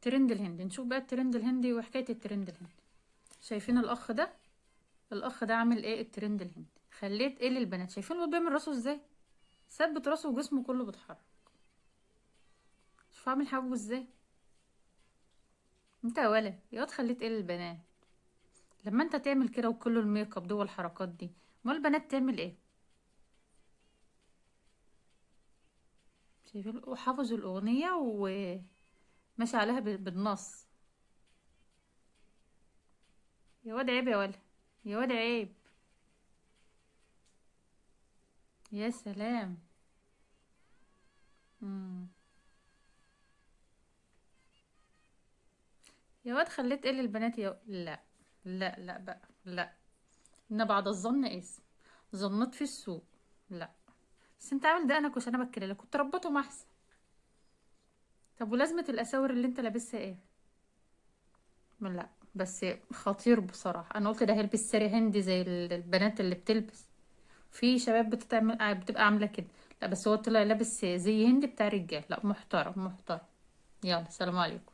ترند الهندي، نشوف بقى الترند الهندي وحكاية الترند الهندي. شايفين الاخ ده؟ الاخ ده عامل ايه الترند الهندي؟ خليت ايه للبنات؟ شايفين هو بيعمل راسه ازاي؟ ثبت راسه وجسمه كله بيتحرك. شوف عامل حاجه ازاي. انت يا ولد يا واد خليت ايه للبنات؟ لما انت تعمل كده وكل الميك اب ده والحركات دي، امال البنات تعمل ايه؟ شايفين؟ وحافظ الاغنيه وماشي عليها بالنص. يا واد عيب يا ولد، يا واد عيب. يا سلام. مم. يا واد خليت ايه للبنات لا. لا لا بقى لا. ان بعد الظن اسم. ظنت في السوق. لا. بس انت عامل دقنك عشان انا بتكلم كنت ربطهم احسن. طب ولازمة الاساور اللي انت لابسها ايه؟ لا. بس خطير بصراحة. انا قلت ده هيلبس ساري هندي زي البنات اللي بتلبس. في شباب بتبقى عاملة كده. لا بس هو طلع لابس زي هندي بتاع رجال. لا محترم محترم. يلا سلام عليكم.